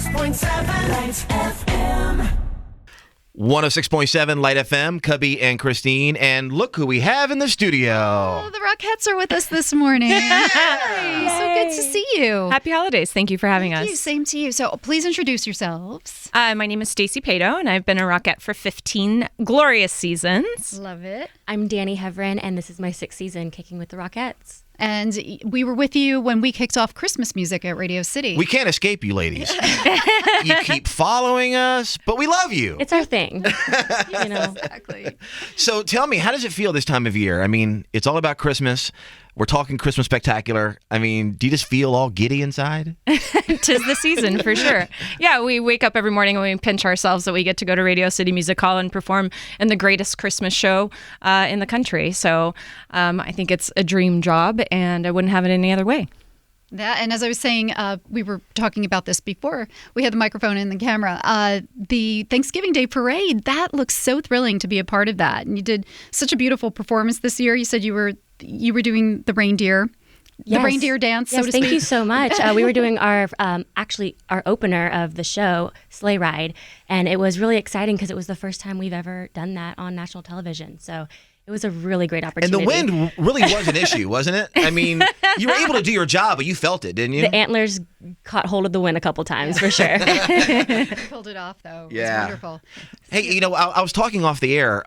106.7 Lights FM. 106.7 Light FM, Cubby and Christine. And look who we have in the studio. Oh, the Rockettes are with us this morning. Hi. So good to see you. Happy holidays. Thank you for having Thank us. you. Same to you. So please introduce yourselves. My name is Stacey Pato, and I've been a Rockette for 15 glorious seasons. Love it. I'm Danny Heverin, and this is my 6th season kicking with the Rockettes. And we were with you when we kicked off Christmas music at Radio City. We can't escape you, ladies. You keep following us, but we love you. It's our thing. You know. Exactly. So tell me, how does it feel this time of year? I mean, it's all about Christmas. We're talking Christmas spectacular. I mean, do you just feel all giddy inside? 'Tis the season, for sure. Yeah, we wake up every morning and we pinch ourselves that we get to go to Radio City Music Hall and perform in the greatest Christmas show in the country. So I think it's a dream job, and I wouldn't have it any other way. That, and as I was saying, we were talking about this before we had the microphone and the camera. The Thanksgiving Day Parade, that looks so thrilling to be a part of that. And you did such a beautiful performance this year. You said you were doing the reindeer. Yes. The reindeer dance, Yes, so to speak. thank you so much. We were doing our opener of the show, Sleigh Ride, and it was really exciting because it was the first time we've ever done that on national television. So it was a really great And opportunity. the wind really was an issue, wasn't it? I mean, you were able to do your job, but you felt it, didn't you? The antlers caught hold of the wind a couple times, for sure. You pulled it off, though. It was wonderful. Hey, you know, I was talking off the air.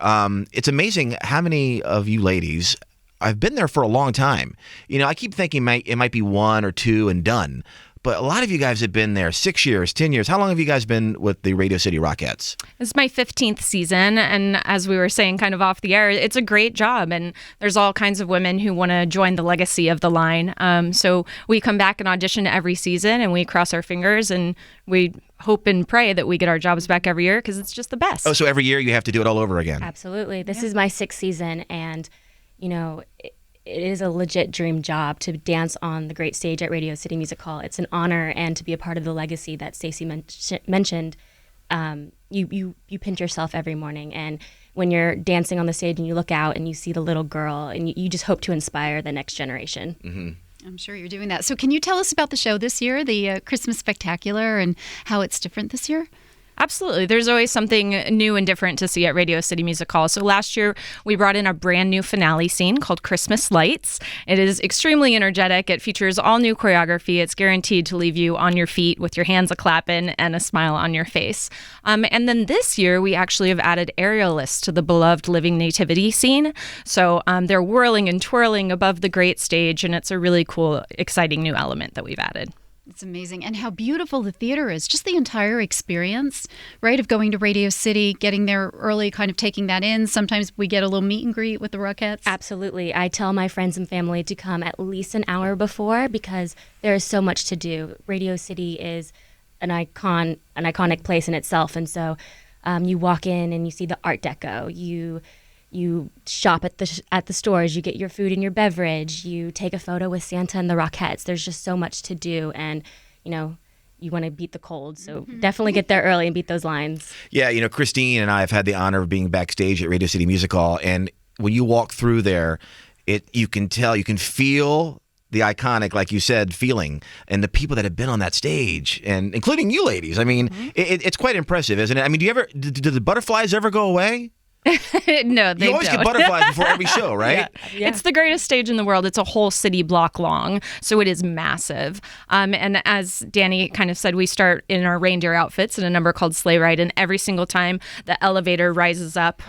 It's amazing how many of you ladies, I've been there for a long time. You know, I keep thinking it might be 1 or 2 and done. But a lot of you guys have been there 6 years, 10 years. How long have you guys been with the Radio City Rockettes? This is my 15th season, and as we were saying kind of off the air, it's a great job, and there's all kinds of women who want to join the legacy of the line. So we come back and audition every season, and we cross our fingers, and we hope and pray that we get our jobs back every year because it's just the best. Oh, so every year you have to do it all over again? Absolutely. This is my 6th season, and, you know, it is a legit dream job to dance on the great stage at Radio City Music Hall. It's an honor, and to be a part of the legacy that Stacey mentioned. You pinch yourself every morning, and when you're dancing on the stage and you look out and you see the little girl, and you just hope to inspire the next generation. Mm-hmm. I'm sure you're doing that. So can you tell us about the show this year, the Christmas Spectacular, and how it's different this year? Absolutely. There's always something new and different to see at Radio City Music Hall. So last year, we brought in a brand new finale scene called Christmas Lights. It is extremely energetic. It features all new choreography. It's guaranteed to leave you on your feet with your hands a-clapping and a smile on your face. And then this year, we actually have added aerialists to the beloved Living Nativity scene. So they're whirling and twirling above the great stage, and it's a really cool, exciting new element that we've added. It's amazing. And how beautiful the theater is. Just the entire experience, right, of going to Radio City, getting there early, kind of taking that in. Sometimes we get a little meet and greet with the Rockettes. Absolutely. I tell my friends and family to come at least an hour before because there is so much to do. Radio City is an iconic place in itself. And so you walk in and you see the Art Deco. You shop at the stores, you get your food and your beverage, you take a photo with Santa and the Rockettes. There's just so much to do, and, you know, you want to beat the cold. So definitely get there early and beat those lines. Yeah, you know, Christine and I have had the honor of being backstage at Radio City Music Hall, and when you walk through there, you can feel the iconic, like you said, feeling, and the people that have been on that stage, and including you ladies. I mean, it's quite impressive, isn't it? I mean, do the butterflies ever go away? No, they You always don't. get butterflies before every show, right? Yeah. It's the greatest stage in the world. It's a whole city block long, so it is massive. And as Danny kind of said, we start in our reindeer outfits in a number called Sleigh Ride, and every single time the elevator rises up,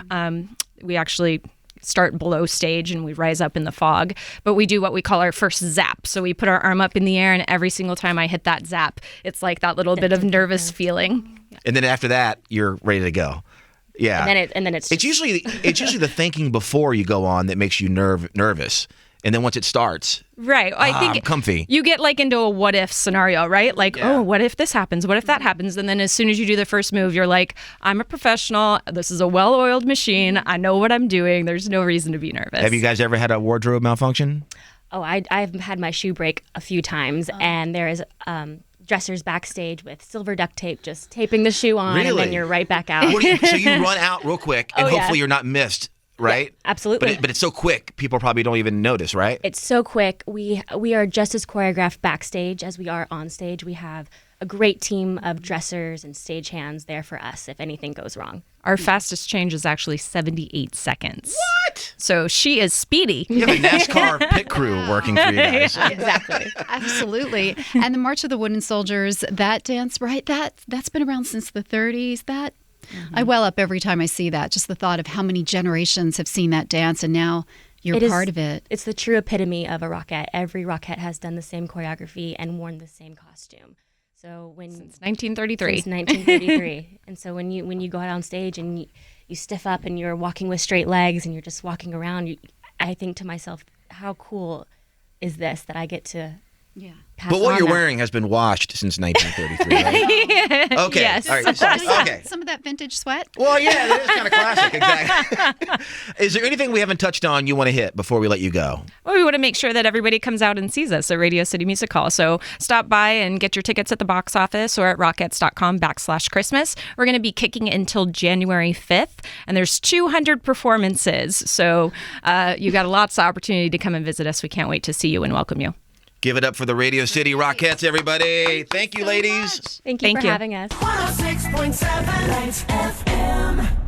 we actually start below stage and we rise up in the fog. But we do what we call our first zap. So we put our arm up in the air, and every single time I hit that zap, it's like that little bit of nervous feeling. And then after that, you're ready to go. Yeah. And then it's usually the thinking before you go on that makes you nervous. And then once it starts, right. I think I'm comfy. You get like into a what if scenario, right? Like, Yeah. oh, what if this happens? What if that happens? And then as soon as you do the first move, you're like, I'm a professional. This is a well-oiled machine. I know what I'm doing. There's no reason to be nervous. Have you guys ever had a wardrobe malfunction? Oh, I've had my shoe break a few times, and there is dressers backstage with silver duct tape, just taping the shoe on, and Really? then you're right back out. So you run out real quick, and Oh, yeah. hopefully you're not missed, right? Yeah, absolutely. But it's so quick, people probably don't even notice, right? It's so quick. We are just as choreographed backstage as we are on stage. We have a great team of dressers and stagehands there for us if anything goes wrong. Our fastest change is actually 78 seconds. What? So she is speedy. You have a NASCAR pit crew working for you guys. Exactly. Absolutely. And the March of the Wooden Soldiers, that dance, right? That's been around since the 30s. That I well up every time I see that. Just the thought of how many generations have seen that dance, and now you're part of it. It's the true epitome of a Rockette. Every Rockette has done the same choreography and worn the same costume. So Since 1933. Since 1933. And so when you go out on stage and you stiff up and you're walking with straight legs and you're just walking around, I think to myself, how cool is this that I get to pass But what on you're that? wearing has been washed since 1933, right? Okay. Yes. All right. So, okay. Some of that vintage sweat. Well, yeah, that is kind of classic. Exactly. Is there anything we haven't touched on you want to hit before we let you go? Well, we want to make sure that everybody comes out and sees us at Radio City Music Hall. So stop by and get your tickets at the box office or at rockettes.com/Christmas. We're going to be kicking it until January 5th, and there's 200 performances. So you got lots of opportunity to come and visit us. We can't wait to see you and welcome you. Give it up for the Radio City Rockettes, everybody. Thank you, ladies. Thank you for you. having us. 106.7 Lights FM.